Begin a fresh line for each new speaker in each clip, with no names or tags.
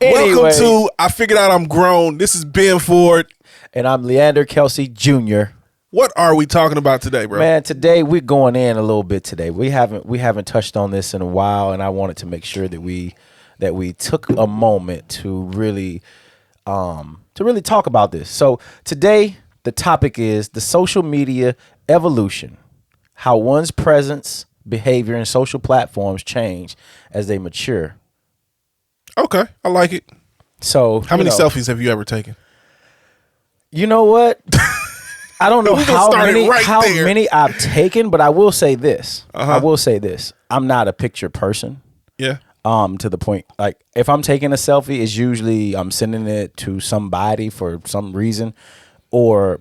Anyway.
Welcome to I Figured Out I'm Grown. This is Ben Ford.
And I'm Leander Kelsey Jr.
What are we talking about today, bro?
Man, today we're going in a little bit today. We haven't touched on this in a while, and I wanted to make sure that we took a moment to really talk about this. So today the topic is the social media evolution, how one's presence, behavior, and social platforms change as they mature.
Okay, I like it.
So
how many selfies have you ever taken?
You know what? I don't know how
many
many I've taken, but I will say this.
Uh-huh.
I will say this. I'm not a picture person.
Yeah.
To the point, like if I'm taking a selfie, it's usually I'm sending it to somebody for some reason, or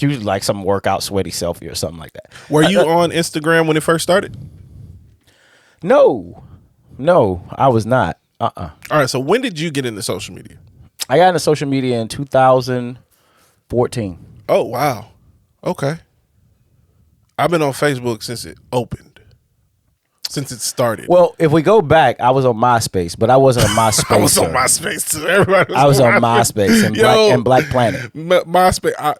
usually like some workout sweaty selfie or something like that.
Were you on Instagram when it first started?
No, I was not. All
right. So when did you get into social media?
I got into social media in 2014.
Oh, wow. Okay. I've been on Facebook since it opened. Since it started.
Well, if we go back, I was on MySpace, but I wasn't on MySpace.
I was on MySpace too. Everybody
I was on MySpace and Black Planet.
MySpace.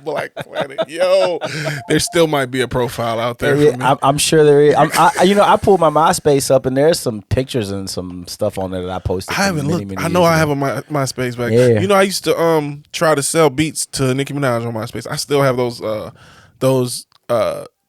Black Planet. Yo, there still might be a profile out there. For me.
I'm sure there is. I pulled my MySpace up, and there's some pictures and some stuff on there that I posted.
I haven't looked. I know I have a MySpace back.
Yeah.
You know, I used to try to sell beats to Nicki Minaj on MySpace. I still have those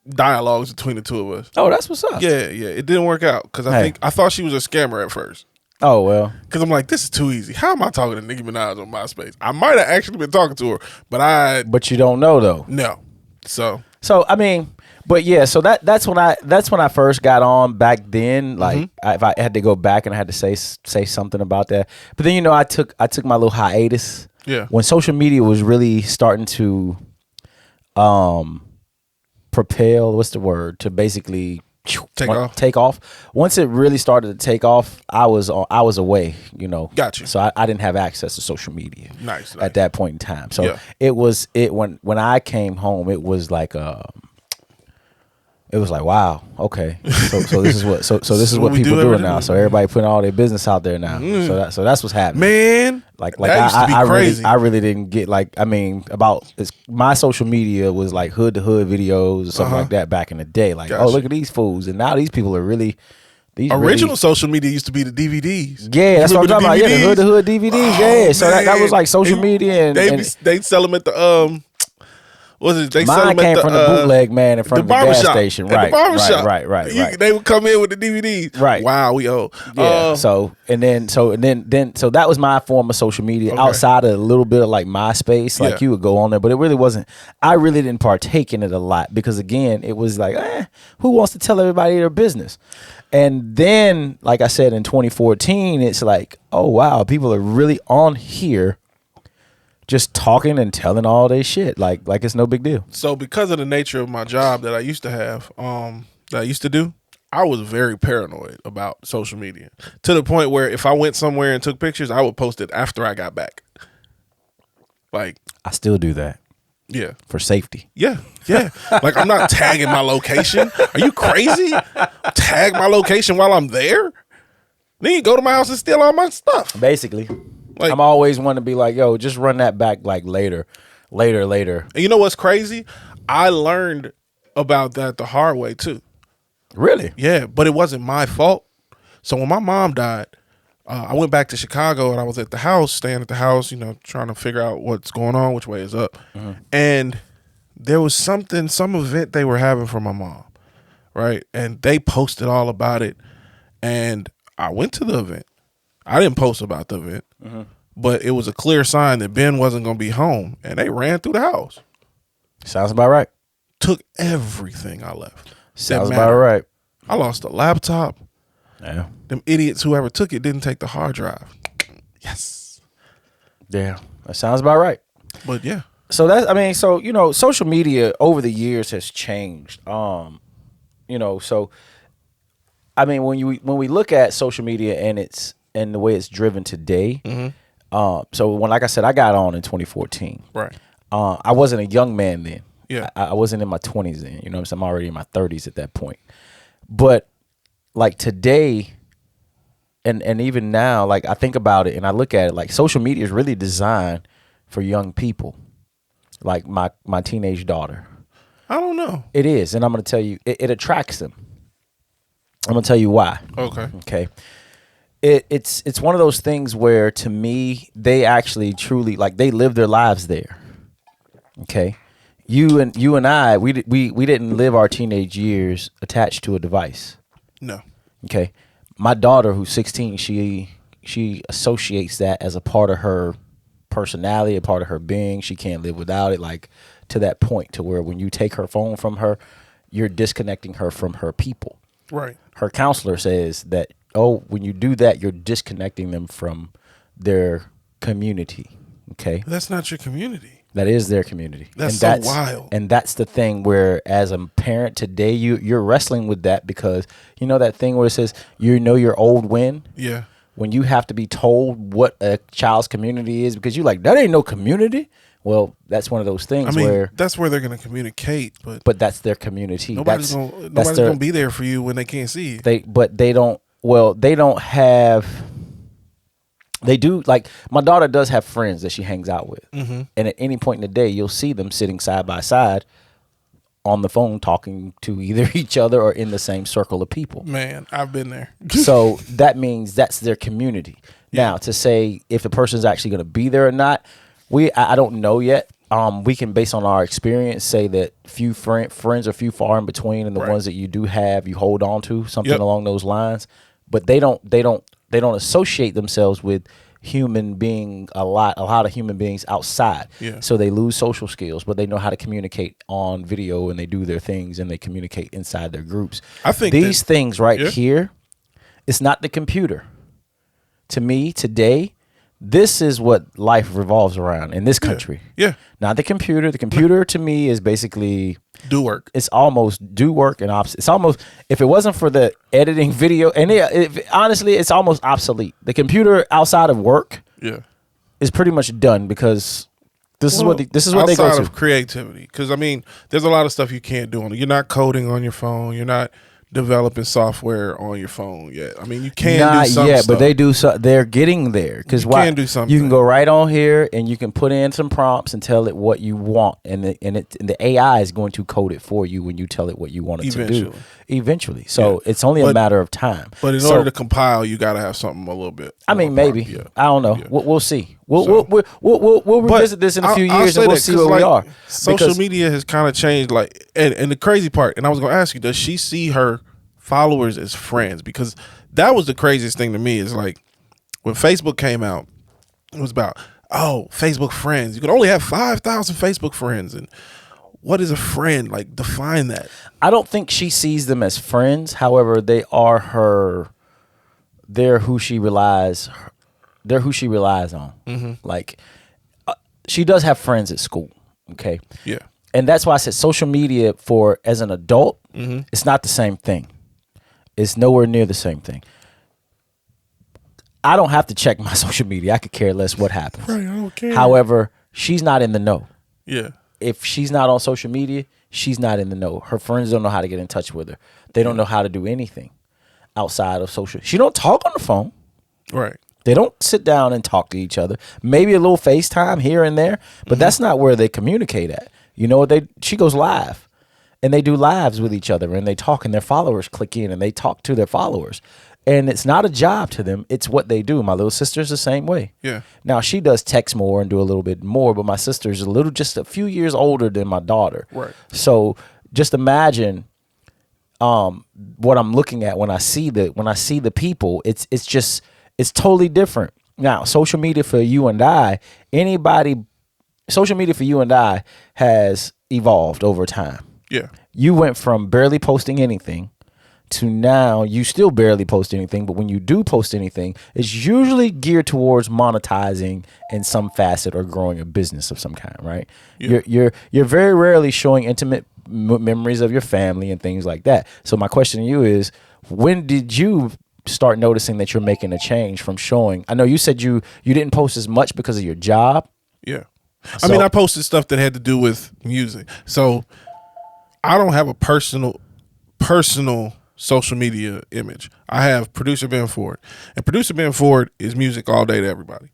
dialogues between the two of us.
Oh, that's what's up.
Yeah. It didn't work out because I thought she was a scammer at first.
Oh, well.
Because I'm like, this is too easy. How am I talking to Nicki Minaj on MySpace? I might have actually been talking to her, but
you don't know though.
No. So
I mean, but yeah. So that's when I first got on back then. Like if I had to go back and I had to say something about that. But then I took my little hiatus.
Yeah.
When social media was really starting to propel. What's the word? To basically take off. Once it really started to take off, I was away,
Got you.
So I didn't have access to social media.
Nice.
At that point in time. So when I came home, it was like wow, okay. So this is what this is what people doing now. So everybody putting all their business out there now. So that's what's happening.
Man,
like
that used to be crazy.
I really didn't get my social media was like hood to hood videos or something like that back in the day. Like, oh, look at these fools, and now these people are really
original social media used to be the DVDs.
Yeah, that's what I'm talking about. Yeah, the hood to hood DVDs.
Oh,
so that was like social media, and
they sell them at the Was it? They
mine came from the bootleg man in front of the gas station, right?
The barbershop,
right.
They would come in with the DVDs,
right?
Wow, we owe.
Yeah. So that was my form of social media outside of a little bit of like MySpace. Like you would go on there, but it really wasn't. I really didn't partake in it a lot because again, it was like, who wants to tell everybody their business? And then, like I said, in 2014, it's like, oh wow, people are really on here. Just talking and telling all their shit like it's no big deal.
So because of the nature of my job that I used to have, that I used to do, I was very paranoid about social media to the point where if I went somewhere and took pictures, I would post it after I got back. Like
I still do that.
Yeah.
For safety.
Yeah. Like I'm not tagging my location. Are you crazy? Tag my location while I'm there? Then you go to my house and steal all my stuff.
Basically. Like, I'm always want to be like, yo, just run that back like later. And
you know what's crazy? I learned about that the hard way too.
Really?
Yeah, but it wasn't my fault. So when my mom died, I went back to Chicago and I was at the house, staying at the house, trying to figure out what's going on, which way is up. And there was some event they were having for my mom, right? And they posted all about it. And I went to the event. I didn't post about the event, but it was a clear sign that Ben wasn't going to be home, and they ran through the house.
Sounds about right.
Took everything I left.
Sounds about right.
I lost a laptop.
Yeah.
Them idiots, whoever took it, didn't take the hard drive. Yes.
Yeah, that sounds about right.
But yeah.
So social media over the years has changed. When we look at social media and the way it's driven today. So like I said, I got on in 2014.
Right.
I wasn't a young man then.
Yeah.
I wasn't in my 20s then. You know what I'm saying? I'm already in my 30s at that point. But like today, and even now, like I think about it and I look at it, like social media is really designed for young people, like my teenage daughter.
I don't know.
It is, and I'm going to tell you, it attracts them. I'm going to tell you why. Okay. It's one of those things where, to me, they actually truly, like, they live their lives there. Okay. You and I, we didn't live our teenage years attached to a device.
No.
Okay. My daughter, who's 16, she associates that as a part of her personality, a part of her being. She can't live without it, like to that point to where when you take her phone from her, you're disconnecting her from her people.
Right.
Her counselor says that, oh, when you do that, you're disconnecting them from their community. Okay.
That's not your community.
That is their community.
That's so wild.
And that's the thing where, as a parent today, you're wrestling with that, because you know that thing where it says, you know, your old win.
Yeah.
When you have to be told what a child's community is, because you're like, that ain't no community. Well, that's one of those things where
that's where they're going to communicate, but
that's their community.
Nobody's going to be there for you when they can't see you.
They don't have. They do, like, my daughter does have friends that she hangs out with. Mm-hmm. And at any point in the day, you'll see them sitting side by side on the phone talking to either each other or in the same circle of people.
Man, I've been there.
So that means that's their community. Yeah. Now, to say if the person's actually going to be there or not, I don't know yet. We can, based on our experience, say that few friends are few far in between, and the ones that you do have, you hold on to, something along those lines. But they don't associate themselves with human being a lot of human beings outside. Yeah. So they lose social skills, but they know how to communicate on video, and they do their things and they communicate inside their groups. I think these things here, it's not the computer. To me, today, this is what life revolves around in this country. Yeah. Not the computer. The computer to me is basically
do work.
It's almost do work and opposite. It's almost, if it wasn't for the editing video, and honestly, it's almost obsolete. The computer outside of work is pretty much done, because this is what they go to.
Outside of creativity, because I mean, there's a lot of stuff you can't do on it. You're not coding on your phone. You're not developing software on your phone yet. I mean, you can do some stuff.
But they do. They're getting there, because you can do something. You can go right on here and you can put in some prompts and tell it what you want, and the AI is going to code it for you when you tell it what you want it to do. Eventually, so it's only a matter of time.
But in order to compile, you got to have something a little bit.
I mean, maybe. Yeah. I don't know. Yeah. We'll see. We'll revisit this in a few years, and we'll see where we are.
Social media has kind of changed. Like, and the crazy part, and I was going to ask you, does she see her followers as friends? Because that was the craziest thing to me. Is like, when Facebook came out, it was about, Facebook friends. You could only have 5,000 Facebook friends, and what is a friend? Like, define that.
I don't think she sees them as friends. However, they are they're who she relies. They're who she relies on. Mm-hmm. Like, she does have friends at school. Okay. Yeah. And that's why I said social media as an adult, it's not the same thing. It's nowhere near the same thing. I don't have to check my social media. I could care less what happens.
Right, I don't care.
However, she's not in the know.
Yeah.
If she's not on social media, she's not in the know. Her friends don't know how to get in touch with her. They don't know how to do anything outside of social. She don't talk on the phone.
Right.
They don't sit down and talk to each other. Maybe a little FaceTime here and there, but that's not where they communicate at. You know what? She goes live, and they do lives with each other, and they talk, and their followers click in, and they talk to their followers. And it's not a job to them. It's what they do. My little sister's the same way. Yeah. Now, she does text more and do a little bit more, but my sister's just a few years older than my daughter. Right. So just imagine what I'm looking at when I see the people. It's totally different. Now, social media for you and I has evolved over time. Yeah. You went from barely posting anything to now you still barely post anything, but when you do post anything, it's usually geared towards monetizing in some facet or growing a business of some kind, right? Yeah. You're very rarely showing intimate memories of your family and things like that. So my question to you is, when did you start noticing that you're making a change from showing? I know you said you didn't post as much because of your job.
Yeah. I mean, I posted stuff that had to do with music. So I don't have a personal social media image. I have producer Ben Ford, and producer Ben Ford is music all day to everybody,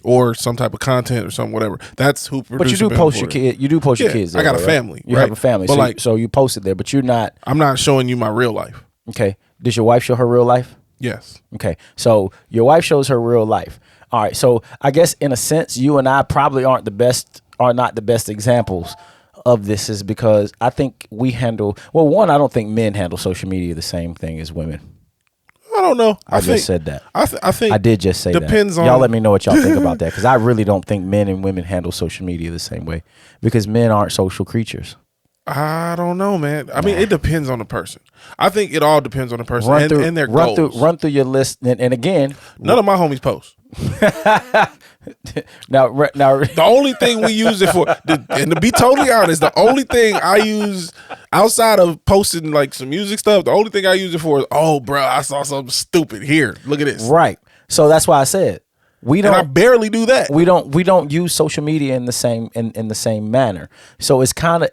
or some type of content or something, whatever. That's who producer.
But you do
Ben
post
Ford
your kid. You do post your kids. There,
I got a
right?
family.
You
right?
have a family,
but
so you post it there. But you're not.
I'm not showing you my real life.
Okay. Does your wife show her real life?
Yes.
Okay. So your wife shows her real life. All right. So I guess in a sense, you and I probably are not the best examples of this, is because I think we handle, well, one, I don't think men handle social media the same thing as women.
I don't know.
I just said that.
I think
I did just say
depends
that.
on
Y'all let me know what y'all think about that, because I really don't think men and women handle social media the same way, because men aren't social creatures.
I don't know, man. I mean, it depends on the person. I think it all depends on the person and their goals.
Run through your list, and again,
none of my homies post.
now,
the only thing we use it for, and to be totally honest, the only thing I use outside of posting like some music stuff, the only thing I use it for is, oh, bro, I saw something stupid. Here, look at this.
Right. So that's why I said we don't.
And I barely do that.
We don't use social media in the same manner. So it's kind of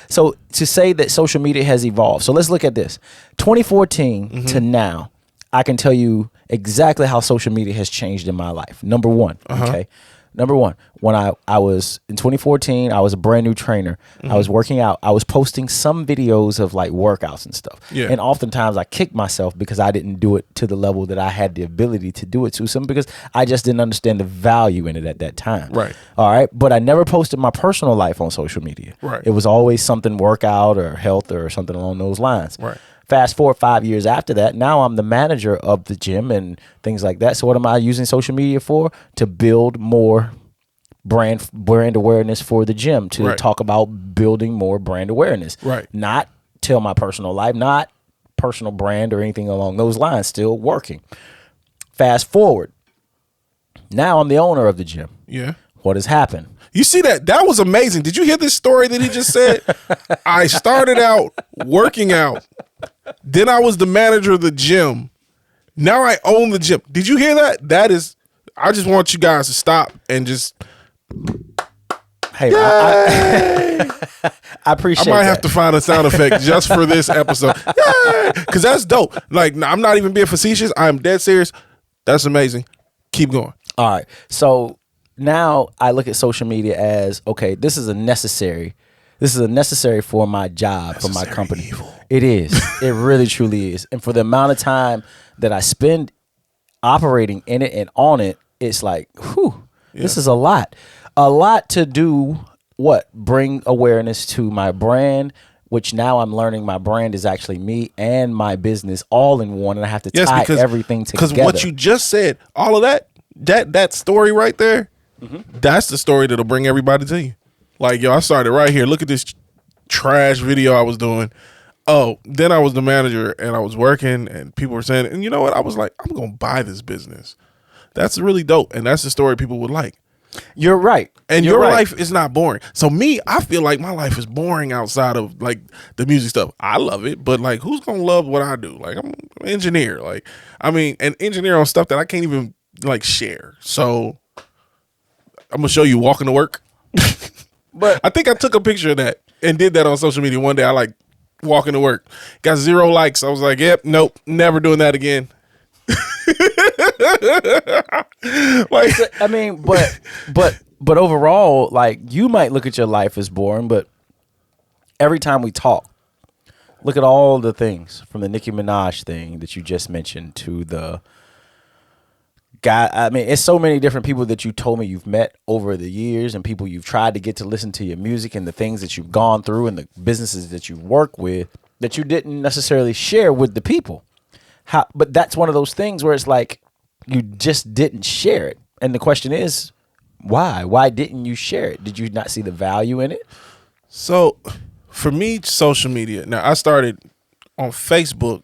so to say that social media has evolved. So let's look at this. 2014 to now, I can tell you exactly how social media has changed in my life. Number one, okay. Number one, when I was in 2014, I was a brand new trainer. I was working out. I was posting some videos of like workouts and stuff.
Yeah.
And oftentimes I kicked myself because I didn't do it to the level that I had the ability to do it to, some because I just didn't understand the value in it at that time.
Right.
All right. But I never posted my personal life on social media.
Right.
It was always something workout or health or something along those lines.
Right.
Fast forward 5 years after that, now I'm the manager of the gym and things like that. So what am I using social media for? To build more brand awareness for the gym, to talk about building more brand awareness.
Right.
Not tell my personal life, not personal brand or anything along those lines, still working. Fast forward. Now I'm the owner of the gym.
Yeah.
What has happened?
You see that? That was amazing. Did you hear this story that he just said? I started out working out. Then I was the manager of the gym. Now I own the gym. Did you hear that? That is, I just want you guys to stop and just.
Hey, I appreciate.
I might have to find a sound effect just for this episode. Because that's dope. Like, I'm not even being facetious. I'm dead serious. That's amazing. Keep going.
All right. So now I look at social media as, okay, this is a necessary for my job, for my company.
Evil.
It is. It really truly is. And for the amount of time that I spend operating in it and on it, it's like, whew, this is a lot. A lot to do what? Bring awareness to my brand, which now I'm learning my brand is actually me and my business all in one, and I have to tie everything together.
Because what you just said, all of that story right there, that's the story that'll bring everybody to you. Like, yo, I started right here. Look at this trash video I was doing. Oh, then I was the manager and I was working and people were saying, and you know what? I was like, I'm going to buy this business. That's really dope. And that's the story people would like.
You're right.
And your life is not boring. So me, I feel like my life is boring outside of like the music stuff. I love it, but like, who's going to love what I do? Like, I'm an engineer. Like, I mean, an engineer on stuff that I can't even like share. So I'm going to show you walking to work. But I think I took a picture of that and did that on social media one day. I like walking to work. Got 0 likes. I was like, yep, nope, never doing that again.
Like, I mean, but overall, like, you might look at your life as boring, but every time we talk, look at all the things, from the Nicki Minaj thing that you just mentioned to the guy. I mean, it's so many different people that you told me you've met over the years, and people you've tried to get to listen to your music, and the things that you've gone through, and the businesses that you work with that you didn't necessarily share with the people. But that's one of those things where it's like you just didn't share it. And the question is, why? Why didn't you share it? Did you not see the value in it?
So for me, social media. Now, I started on Facebook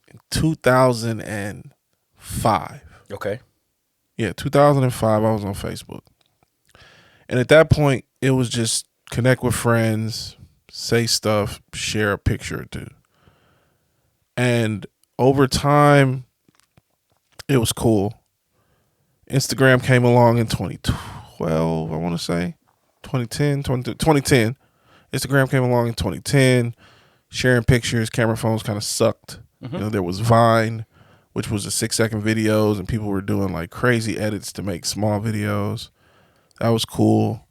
in 2005.
Okay.
Yeah, 2005, I was on Facebook. And at that point, it was just connect with friends, say stuff, share a picture or two. And over time, it was cool. Instagram came along in 2012, I want to say. 2010. Instagram came along in 2010. Sharing pictures, camera phones kind of sucked. You know, there was Vine, which was the 6-second videos, and people were doing like crazy edits to make small videos. That was cool.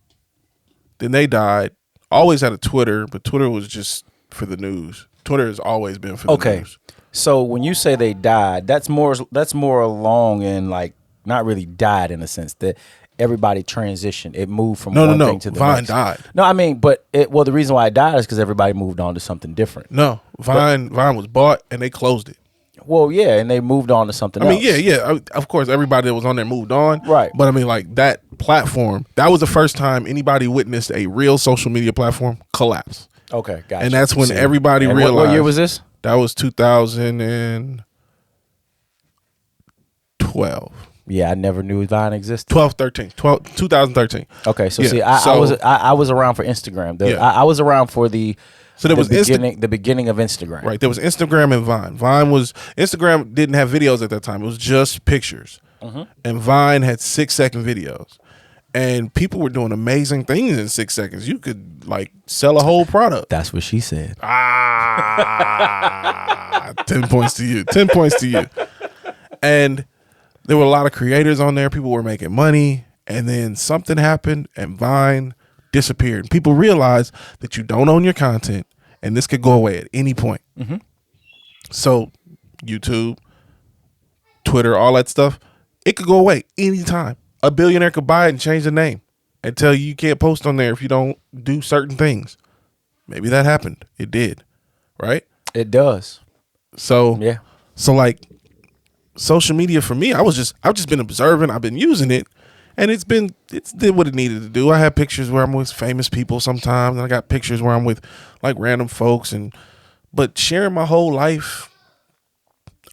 Then they died. Always had a Twitter, but Twitter was just for the news. Twitter has always been for the news.
So when you say they died, that's more along and like not really died in a sense that everybody transitioned. It moved from one thing to the
Vine
next.
died.
No, I mean, but the reason why it died is because everybody moved on to something different.
No, Vine was bought and they closed it.
Well, yeah, and they moved on to something else.
I mean, yeah. Of course, everybody that was on there moved on.
Right.
But I mean, like that platform, that was the first time anybody witnessed a real social media platform collapse.
Okay, gotcha.
And that's when everybody realized.
What year was this?
That was 2012.
Yeah, I never knew Vine existed.
2013.
Okay, so
Yeah,
see, I was around for Instagram. I was around for the beginning of Instagram.
Right, there was Instagram and Vine. Instagram didn't have videos at that time. It was just pictures. And Vine had 6-second videos. And people were doing amazing things in 6 seconds. You could like sell a whole product.
That's what she said.
10 points to you. 10 points to you. And there were a lot of creators on there. People were making money. And then something happened and Vine disappeared. People realized that you don't own your content and this could go away at any point. So YouTube, Twitter, all that stuff, it could go away anytime. A billionaire could buy it and change the name and tell you can't post on there if you don't do certain things. Maybe that happened. It did. Right?
It does.
So
yeah.
So like social media for me, I've just been observing. I've been using it, and it's did what it needed to do. I have pictures where I'm with famous people sometimes, and I got pictures where I'm with like random folks, but sharing my whole life,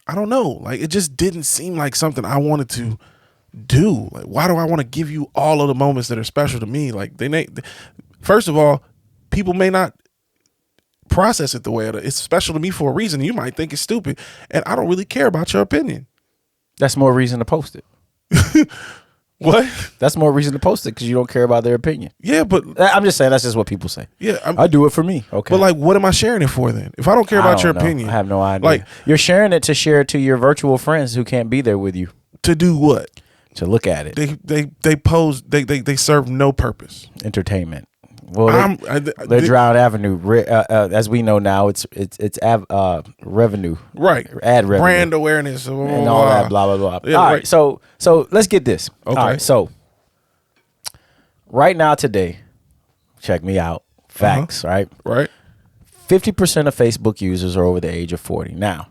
I don't know. Like it just didn't seem like something I wanted to do. Like, why do I want to give you all of the moments that are special to me? Like first of all, people may not process it the way it's special to me for a reason. You might think it's stupid, and I don't really care about your opinion.
That's more reason to post it.
What?
That's more reason to post it because you don't care about their opinion.
Yeah, but
I'm just saying that's just what people say.
Yeah,
I do it for me. Okay,
but like, what am I sharing it for then? If I don't care about your opinion,
I have no idea.
Like,
you're sharing it to share it to your virtual friends who can't be there with you.
To do what?
To look at it.
They serve no purpose.
Entertainment. Well, they're Drown Avenue. As we know now, it's revenue.
Right.
Ad revenue.
Brand awareness.
And all that blah, blah, blah.
Yeah,
all
right.
right. So let's get this.
Okay.
All right. So right now today, check me out. Facts, right?
Right.
50% of Facebook users are over the age of 40. Now,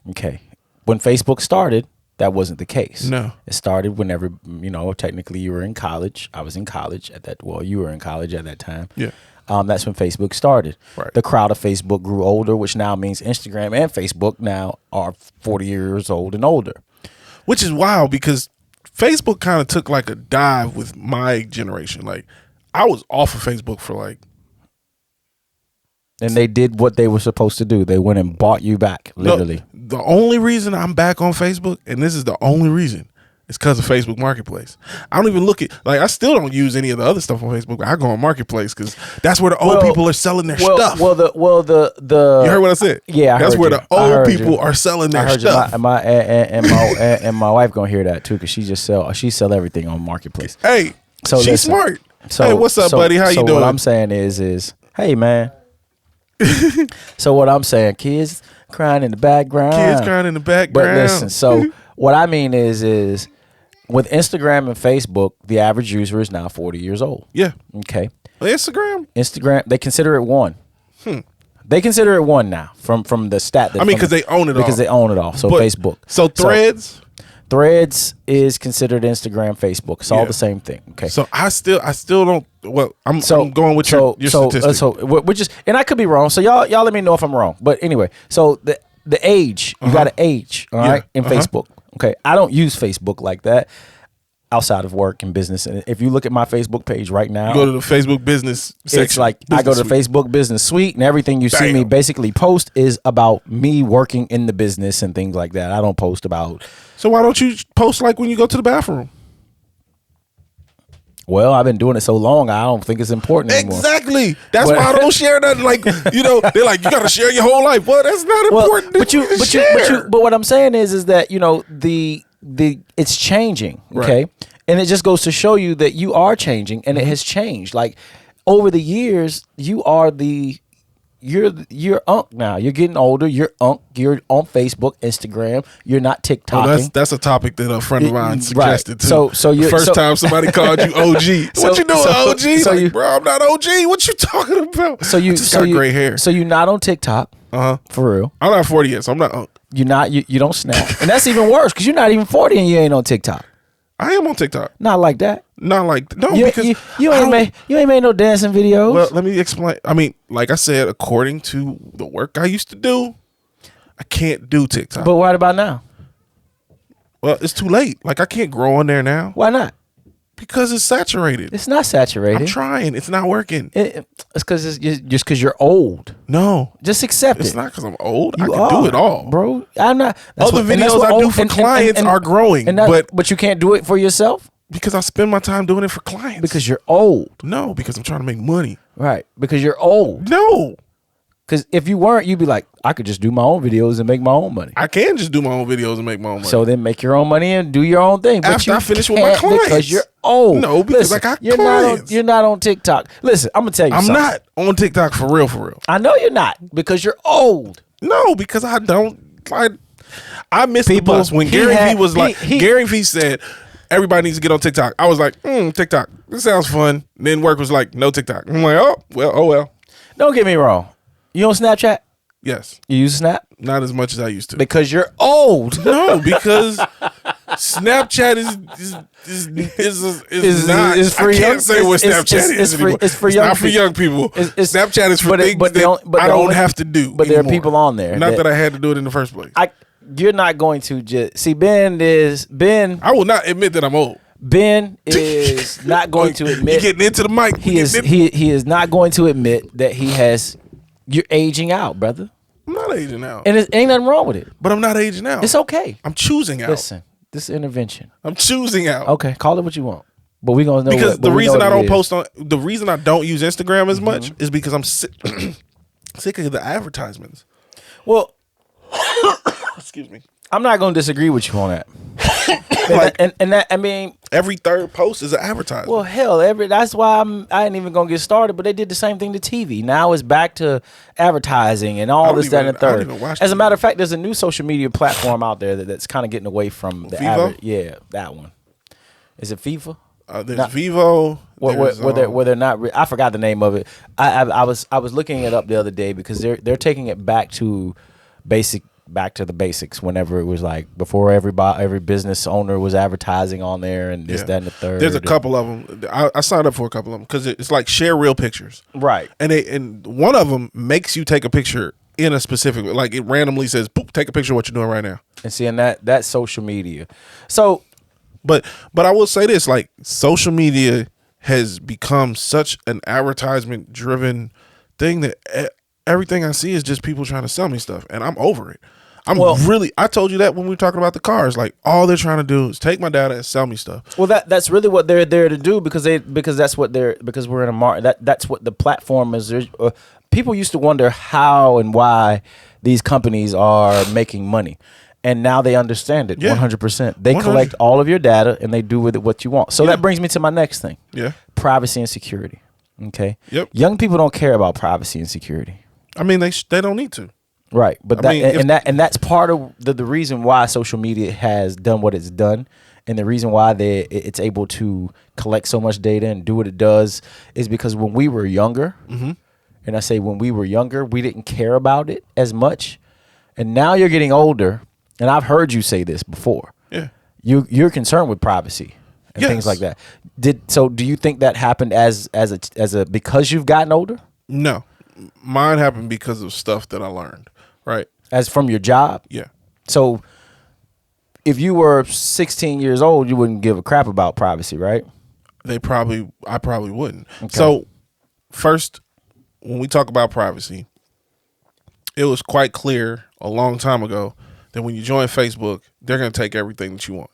okay. When Facebook started, that wasn't the case.
No.
It started whenever, technically you were in college. I was in college at that. Well, you were in college at that time.
Yeah.
That's when Facebook started.
Right.
The crowd of Facebook grew older, which now means Instagram and Facebook now are 40 years old and older.
Which is wild because Facebook kind of took like a dive with my generation. Like I was off of Facebook for like.
And they did what they were supposed to do. They went and bought you back, literally.
No, the only reason I'm back on Facebook, and this is the only reason, is because of Facebook Marketplace. I don't even look at, like, I still don't use any of the other stuff on Facebook. I go on Marketplace because that's where the old people are selling their stuff.
You heard
what I said?
Yeah,
that's where the old people are selling their stuff.
And my wife gonna hear that too because she sell everything on Marketplace.
Hey, so she's
listen,
smart. Hey, what's up, buddy? How you doing?
What I'm saying is, hey man. So what I'm saying, kids crying in the background. But listen, so what I mean is with Instagram and Facebook, the average user is now 40 years old.
Yeah.
Okay.
Instagram,
they consider it one. They consider it one now from the stat.
Because they own it all.
Because they own it all. So Facebook.
So Threads.
Threads is considered Instagram, Facebook. It's all the same thing. Okay.
So I still don't. Well, I'm going with your statistics.
Which is, and I could be wrong. So y'all let me know if I'm wrong. But anyway, so the age, you got to age, all right, in Facebook. Okay, I don't use Facebook like that outside of work and business. And if you look at my Facebook page right now,
you go to the Facebook business section.
It's like I go to the Facebook business suite, and everything you see me basically post is about me working in the business and things like that. I don't post about.
So why don't you post like when you go to the bathroom?
Well, I've been doing it so long, I don't think it's important anymore.
Exactly. That's why I don't share nothing. Like, they're like, you got to share your whole life. Well, that's not important.
But what I'm saying is that the it's changing. Okay, right. And it just goes to show you that you are changing, and it has changed. Like over the years, you're unk now. You're getting older. You're unk. You're on Facebook, Instagram. You're not TikToking.
Oh, that's a topic that a friend of mine suggested too.
So
the first time somebody called you OG. What you doing, OG? Bro, I'm not OG. What you talking about? I just got gray hair.
So you're not on TikTok. For real.
I'm not 40 yet, so I'm not unk.
You're not. You don't snap, and that's even worse because you're not even 40 and you ain't on TikTok.
I am on TikTok.
Not like that.
Because
you ain't made no dancing videos.
Well, let me explain. I mean, like I said, according to the work I used to do, I can't do TikTok.
But what about now?
Well, it's too late. Like I can't grow on there now.
Why not?
Because it's saturated.
It's not saturated.
I'm trying. It's not working.
It's because just because you're old.
No,
just accept it.
It's not because I'm old. I can do it all,
bro. I'm not.
Other videos I do for clients are growing,
but you can't do it for yourself
because I spend my time doing it for clients.
Because you're old.
No, because I'm trying to make money.
Right. Because you're old.
No.
Because if you weren't, you'd be like, I could just do my own videos and make my own money.
I can just do my own videos and make my own money.
So then make your own money and do your own thing. But
after I finish with my clients.
Because you're old.
No, because I got clients.
You're not on TikTok. Listen, I'm going to tell you something.
I'm not on TikTok for real.
I know you're not because you're old.
No, because I don't. I missed the bus when Gary Vee was Gary Vee said, everybody needs to get on TikTok. I was like, TikTok. This sounds fun. And then work was like, no TikTok. I'm like, oh well. Don't
get me wrong. You on Snapchat?
Yes.
You use Snap?
Not as much as I used to.
Because you're old.
No, because Snapchat is not. I can't say what Snapchat is anymore. It's not for young people. Snapchat is for things that I don't have to do.
But there are people on there.
Not that I had to do it in the first place.
You're not going to just see Ben.
I will not admit that I'm old.
Ben is not going to admit.
You're getting into the mic.
He is not going to admit that he has. You're aging out, brother.
I'm not aging out.
And ain't nothing wrong with it.
But I'm not aging out.
It's okay.
I'm choosing out.
Listen, this intervention.
I'm choosing out.
Okay, call it what you want. But we're going to know
because the reason I don't post on, the reason I don't use Instagram as much is because I'm sick of the advertisements.
Well,
excuse me.
I'm not going to disagree with you on that. I mean,
every third post is an advertisement.
Well, hell, that's why I ain't even gonna get started. But they did the same thing to TV. Now it's back to advertising and all this, that, and the third. As a matter of fact, there's a new social media platform out there that's kind of getting away from the
Vivo.
Yeah, that one. Is it FIFA?
There's Vivo.
Where they're not. I forgot the name of it. I was looking it up the other day because they're taking it back to the basics whenever it was like before every business owner was advertising on there and this, that, and the third.
There's a couple of them. I signed up for a couple of them because it's like share real pictures.
Right.
And one of them makes you take a picture in a specific, like it randomly says, "Boop, take a picture of what you're doing right now."
And seeing that's social media. So,
but I will say this, like social media has become such an advertisement driven thing that everything I see is just people trying to sell me stuff, and I'm over it. I told you that when we were talking about the cars. Like all they're trying to do is take my data and sell me stuff.
Well, that's really what they're there to do because we're in a market. That's what the platform is. People used to wonder how and why these companies are making money, and now they understand it 100%. They
100.
collect all of your data and they do with it what you want. So that brings me to my next thing.
Yeah,
privacy and security. Okay.
Yep.
Young people don't care about privacy and security.
I mean, they don't need to.
Right, but that's part of the reason why social media has done what it's done, and the reason why it's able to collect so much data and do what it does is because when we were younger, and I say when we were younger, we didn't care about it as much, and now you're getting older, and I've heard you say this before.
Yeah,
you're concerned with privacy and things like that. Do you think that happened as a because you've gotten older?
No, mine happened because of stuff that I learned. Right.
As from your job?
Yeah.
So if you were 16 years old, you wouldn't give a crap about privacy, right?
I probably wouldn't. Okay. So first, when we talk about privacy, it was quite clear a long time ago that when you join Facebook, they're going to take everything that you want.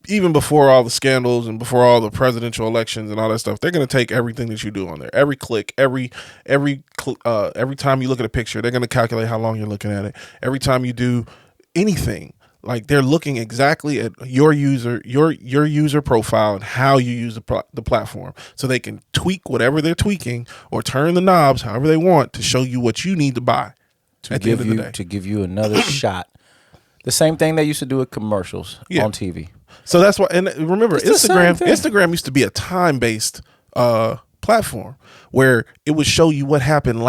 even before all the scandals and before all the presidential elections and all that stuff, they're going to take everything that you do on there, every click, every time you look at a picture, they're going to calculate how long you're looking at it. Every time you do anything, like they're looking exactly at your user profile and how you use the platform, so they can tweak whatever they're tweaking or turn the knobs however they want to show you what you need to buy at the end of the day.
To give you another shot. The same thing they used to do with commercials on TV.
So that's why, and remember,
It's the same thing.
Instagram used to be a time-based platform where it would show you what happened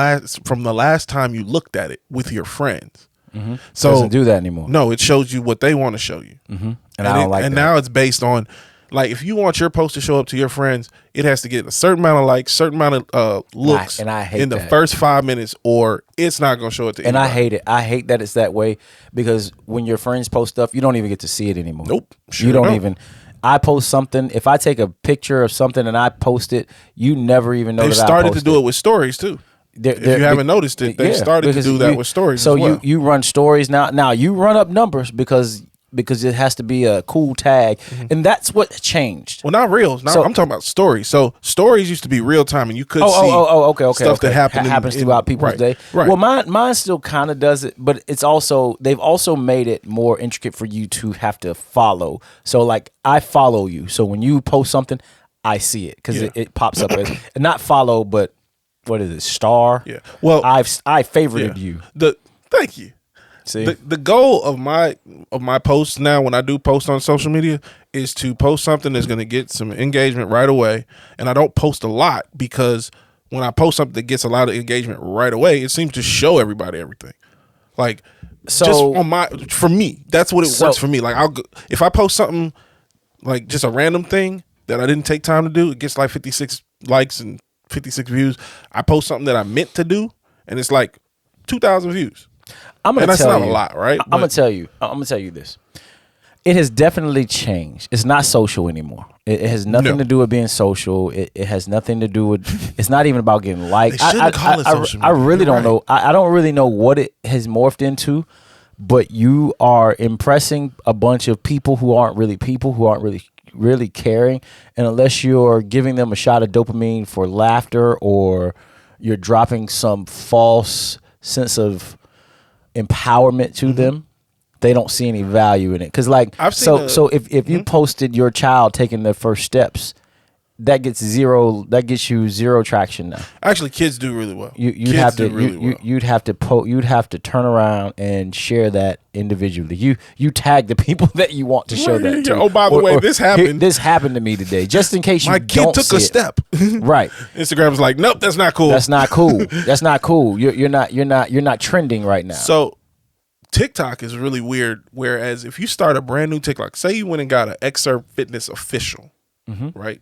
from the last time you looked at it with your friends.
Mm-hmm. So it doesn't do that anymore.
No, it shows you what they want to show you.
Mm-hmm. And I don't like that.
And now it's based on, like, if you want your post to show up to your friends, it has to get a certain amount of likes, certain amount of looks
and I hate
in the first 5 minutes, or it's not going to show it to anybody.
And I hate it. I hate that it's that way, because when your friends post stuff, you don't even get to see it anymore.
Nope.
Sure you don't even. I post something. If I take a picture of something and I post it, you never even know that I posted it.
They've started to do it with stories too. If you haven't noticed it, they started to do that with stories.
So
as well.
you run stories now. Now you run up numbers because it has to be a cool tag, and that's what changed.
Well, not reels. Now I'm talking about stories. So stories used to be real time, and you could see
okay.
that
happens throughout people's day.
Right.
Well, mine still kind of does it, but it's also they've also made it more intricate for you to have to follow. So like I follow you, so when you post something, I see it because it pops up as not follow, but what is it? Star.
Yeah. Well,
I favorited you.
Thank you.
See,
the goal of my posts now, when I do post on social media, is to post something that's going to get some engagement right away. And I don't post a lot, because when I post something that gets a lot of engagement right away, it seems to show everybody everything. Like,
so
just for me, that's what it works for me. Like, if I post something like just a random thing that I didn't take time to do, it gets like 56 likes and 56 views. I post something that I meant to do, and it's like 2,000 views. That's not a lot, right?
I'm gonna tell you this. It has definitely changed. It's not social anymore. It has nothing to do with being social. It has nothing to do with. It's not even about getting liked.
They shouldn't call it social media.
I really don't know. I don't really know what it has morphed into. But you are impressing a bunch of people who aren't really caring, and unless you're giving them a shot of dopamine for laughter, or you're dropping some false sense of empowerment to them, they don't see any value in it. Because like, so if you posted your child taking their first steps, that gets you zero traction now.
Actually, kids do really well.
You'd have to turn around and share that individually. You tag the people that you want to show that to.
Oh, by the way, this happened.
This happened to me today. Just in case
my kid took a step.
Right.
Instagram's like, nope, that's not cool.
That's not cool. That's not cool. You're not trending right now.
So TikTok is really weird. Whereas if you start a brand new TikTok, say you went and got an Excerpt Fitness official, right?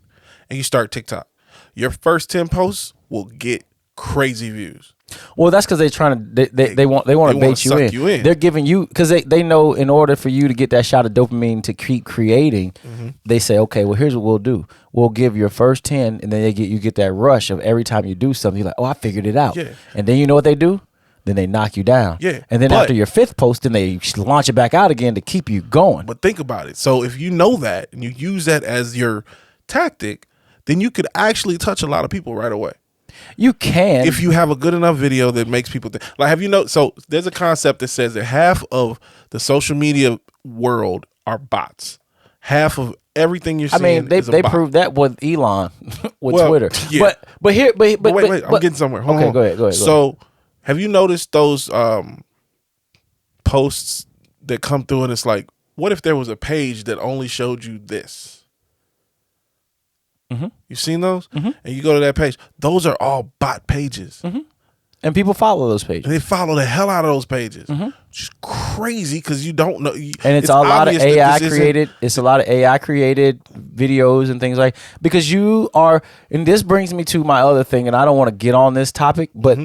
And you start TikTok, your first 10 posts will get crazy views.
Well, that's because they're trying to they want to bait you in. They're giving you, because they know in order for you to get that shot of dopamine to keep creating, they say, okay, well, here's what we'll do. We'll give your first 10, and then you get that rush of every time you do something, you're like, oh, I figured it out.
Yeah.
And then you know what they do? Then they knock you down.
Yeah.
And then after your 5th post, then they launch it back out again to keep you going.
But think about it. So if you know that and you use that as your tactic, then you could actually touch a lot of people right away.
You can,
if you have a good enough video that makes people think. Like, have you know? So there's a concept that says that half of the social media world are bots. Half of everything you're seeing. I mean,
they proved that with Elon with Twitter. Yeah. But wait,
I'm getting somewhere. Hold on.
Go ahead.
So have you noticed those posts that come through and it's like, what if there was a page that only showed you this? You've seen those? And you go to that page. Those are all bot pages.
And people follow those pages.
And they follow the hell out of those pages. Which is crazy because you don't know.
And it's a lot of AI created. It's a lot of AI created videos and things like, because you are, and this brings me to my other thing, and I don't want to get on this topic, but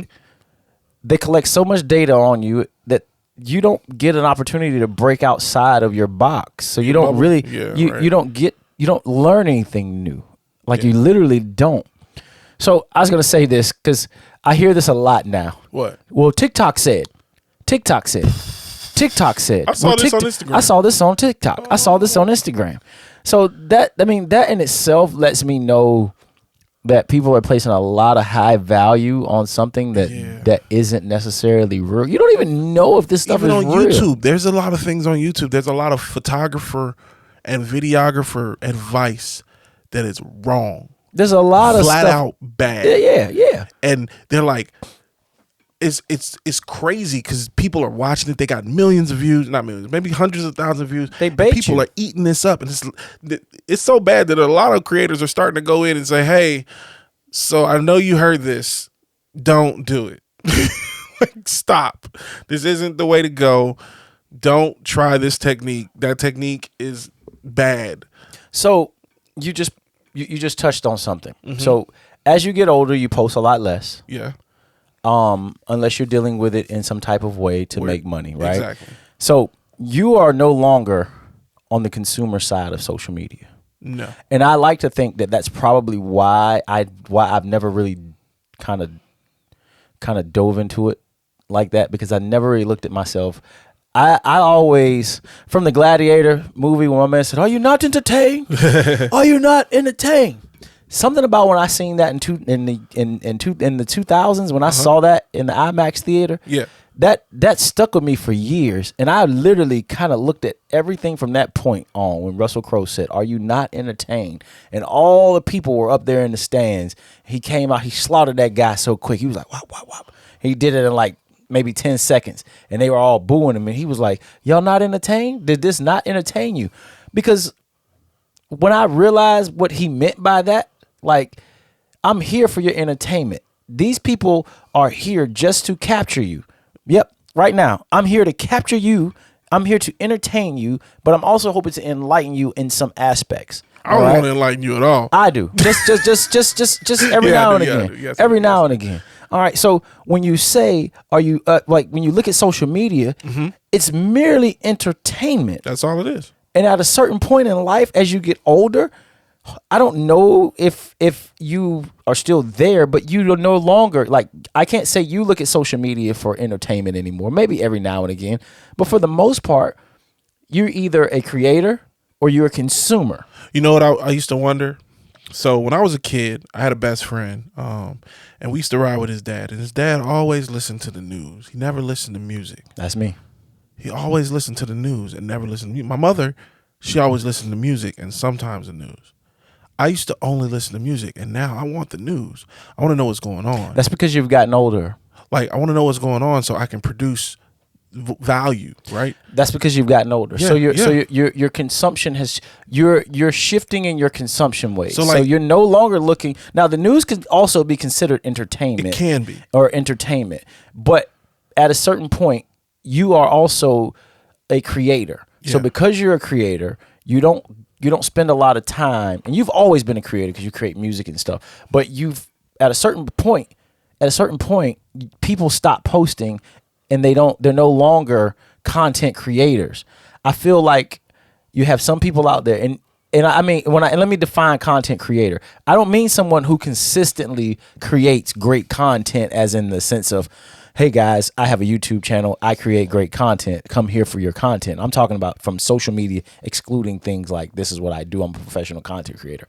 they collect so much data on you that you don't get an opportunity to break outside of your box. So you don't really, you don't learn anything new. Like you literally don't. So I was going to say this because I hear this a lot now.
What?
Well, TikTok said. I saw
this on Instagram.
I saw this on TikTok. I saw this on Instagram. So that in itself lets me know that people are placing a lot of high value on something that isn't necessarily real. You don't even know if this stuff
Even
is
on
real.
YouTube, there's a lot of things on YouTube. There's a lot of photographer and videographer advice that is wrong.
There's a lot of
flat
stuff.
out bad.
Yeah.
And they're like, it's crazy because people are watching it. They got millions of views, not millions, maybe hundreds of thousands of views.
They bait
people
you.
are eating this up, and it's so bad that a lot of creators are starting to go in and say, "Hey, so I know you heard this. Don't do it. Like, stop. This isn't the way to go. Don't try this technique. That technique is bad."
So you just touched on something. So as you get older, you post a lot less.
Yeah.
Unless you're dealing with it in some type of way to make money, right?
Exactly.
So you are no longer on the consumer side of social media.
No.
And I like to think that that's probably why I've never really kind of dove into it like that, because I never really looked at myself. I always, from the Gladiator movie, when my man said, "Are you not entertained? Are you not entertained?" Something about when I seen that in the 2000s, when I saw that in the IMAX theater, that stuck with me for years. And I literally kind of looked at everything from that point on when Russell Crowe said, "Are you not entertained?" And all the people were up there in the stands. He came out, he slaughtered that guy so quick. He was like, "Wop, wop, wop." He did it in like maybe 10 seconds, and they were all booing him. And he was like, "Y'all not entertained? Did this not entertain you?" Because when I realized what he meant by that, like, I'm here for your entertainment. These people are here just to capture you. Yep, right now, I'm here to capture you. I'm here to entertain you, but I'm also hoping to enlighten you in some aspects.
I don't want to enlighten you at all.
I do. Just every now and again.
Yes,
every now and again. All right. So when you say, are you like when you look at social media, it's merely entertainment.
That's all it is.
And at a certain point in life, as you get older, I don't know if you are still there, but you are no longer, like, I can't say you look at social media for entertainment anymore. Maybe every now and again, but for the most part, you're either a creator or you're a consumer.
You know what I used to wonder? So when I was a kid, I had a best friend, and we used to ride with his dad, and his dad always listened to the news. He never listened to music.
That's me.
He always listened to the news and never listened to music. My mother, she always listened to music and sometimes the news. I used to only listen to music, and now I want the news. I want to know what's going on.
That's because you've gotten older.
Like, I want to know what's going on so I can produce value, right?
That's because you've gotten older.
Yeah,
So your consumption has you're shifting in your consumption ways.
So,
So,
like,
you're no longer looking. Now the news can also be considered entertainment.
It can be.
Or entertainment. But at a certain point, you are also a creator. So
Yeah.
because you're a creator, you don't spend a lot of time, and you've always been a creator because you create music and stuff. But at a certain point, people stop posting, and they're no longer content creators. I feel like you have some people out there, and I mean, let me define content creator. I don't mean someone who consistently creates great content, as in the sense of, "Hey guys, I have a YouTube channel. I create great content. Come here for your content." I'm talking about from social media, excluding things like, "This is what I do. I'm a professional content creator."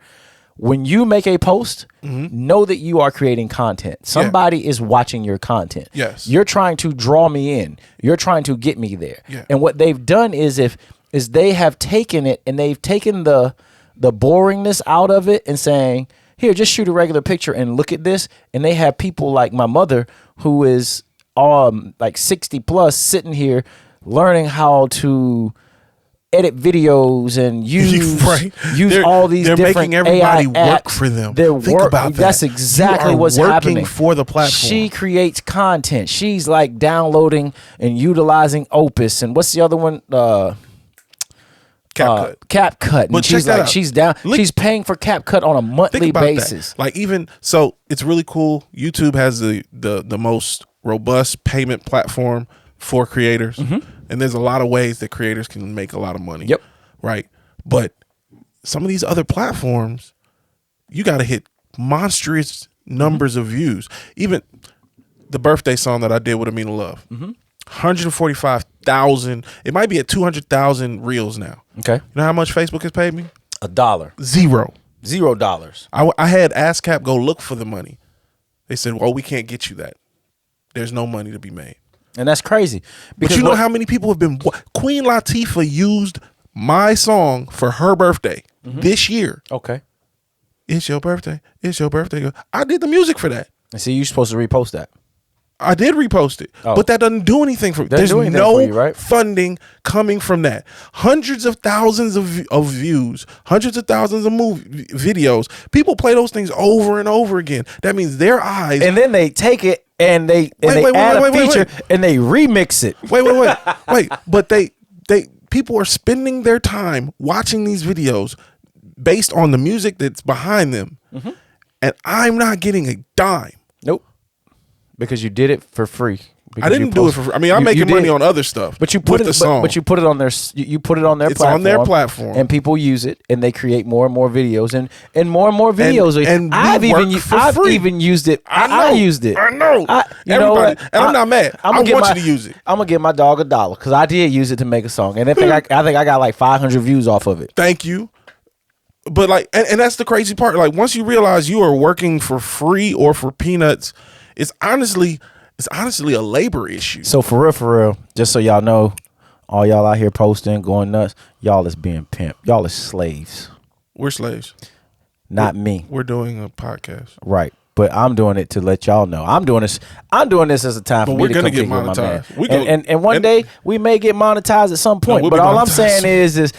When you make a post, know that you are creating content. Somebody is watching your content.
Yes.
You're trying to draw me in. You're trying to get me there.
Yeah.
And what they've done is they have taken it, and they've taken the boringness out of it and saying, "Here, just shoot a regular picture and look at this." And they have people like my mother, who is like 60 plus, sitting here learning how to edit videos and use all these different
making everybody
AI
work
apps.
for them.
They're
Think about that.
That's exactly
You are
what's
working
happening
for the platform.
She creates content. She's like downloading and utilizing Opus, and what's the other one? CapCut. And
But check that out.
She's paying for CapCut on a monthly basis.
That. Like, even so, it's really cool. YouTube has the most robust payment platform for creators, and there's a lot of ways that creators can make a lot of money.
Yep.
Right. But some of these other platforms, you got to hit monstrous numbers of views. Even the birthday song that I did with Amina Love, 145,000. It might be at 200,000 reels now.
Okay.
You know how much Facebook has paid me?
$1.
Zero.
$0.
I had ASCAP go look for the money. They said, well, we can't get you that. There's no money to be made.
And that's crazy.
But you know how many people have been... Queen Latifah used my song for her birthday this year.
Okay.
It's your birthday. It's your birthday. I did the music for that.
And see, you're supposed to repost that.
I did repost it, but that doesn't do anything for me. There's no funding coming from that. Hundreds of thousands of views, hundreds of thousands of videos. People play those things over and over again. That means their eyes.
And then they take it and they add a feature and they remix it.
Wait. But people are spending their time watching these videos based on the music that's behind them, and I'm not getting a dime.
Nope. Because you did it for free.
I didn't do it for free. I mean, I'm making money on other stuff.
But you put it, but you put it on their. You put it on their. It's platform,
on their platform,
and people use it, and they create more and more videos, and more videos.
And
I've even used it. I used it.
I know.
Everybody,
and I'm not mad. I want you to use it.
I'm gonna give my dog $1 because I did use it to make a song, and I think I got like 500 views off of it.
Thank you. But like, and that's the crazy part. Like, once you realize you are working for free or for peanuts, it's honestly a labor issue.
So for real, just so y'all know, all y'all out here posting, going nuts, y'all is being pimp. Y'all is slaves.
We're slaves.
Not me.
We're doing a podcast.
Right. But I'm doing it to let y'all know. I'm doing this as a time for me to compete with my man. And one day we may get monetized at some point. But all I'm saying is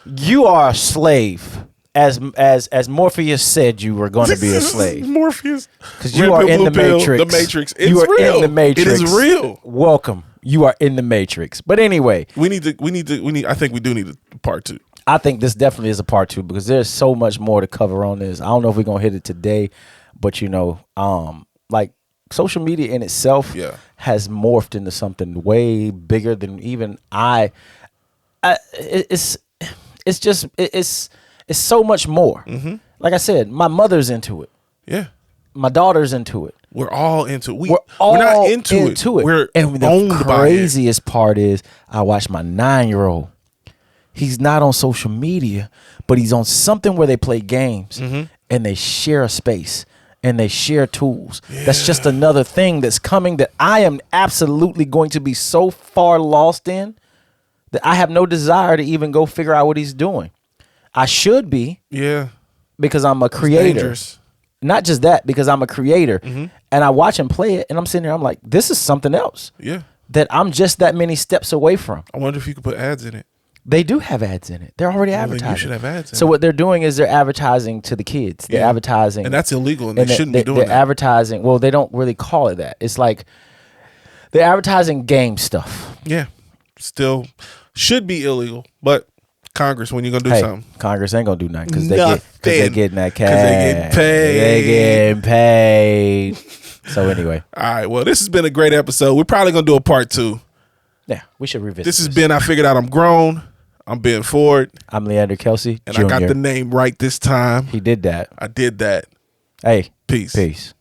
you are a slave. As Morpheus said, you were going to be a slave.
Morpheus,
because you are in the Matrix.
The Matrix.
You are in the Matrix.
It is real.
Welcome. You are in the Matrix. But anyway,
we need. I think we do need a part 2.
I think this definitely is a part 2 because there's so much more to cover on this. I don't know if we're gonna hit it today, but like social media in itself has morphed into something way bigger than even It's so much more. Like I said, my mother's into it.
Yeah.
My daughter's into it.
We're all into it. We're
all
not into it. We're
and the craziest part is I watch my 9-year-old. He's not on social media, but he's on something where they play games and they share a space and they share tools. Yeah. That's just another thing that's coming that I am absolutely going to be so far lost in that I have no desire to even go figure out what he's doing. I should be. Yeah. Because I'm a creator. Not just that, because I'm a creator. And I watch him play it and I'm sitting there, I'm like, this is something else. Yeah. That I'm just that many steps away from.
I wonder if you could put ads in it.
They do have ads in it. They're already advertising.
You should have ads in
so what they're doing is they're advertising to the kids. They're advertising.
And that's illegal and they shouldn't be doing that.
They're advertising. Well, they don't really call it that. It's like they're advertising game stuff.
Yeah. Still should be illegal, but Congress, when you gonna do something?
Congress ain't gonna do nothing because they getting that cash.
They getting paid.
They getting paid. So anyway,
all right. Well, this has been a great episode. We're probably gonna do a part 2.
Yeah, we should revisit.
This has been I Figured Out I'm Grown. I'm Ben Ford.
I'm Leander Kelsey,
and
Jr.
I got the name right this time.
He did that.
I did that.
Hey,
peace.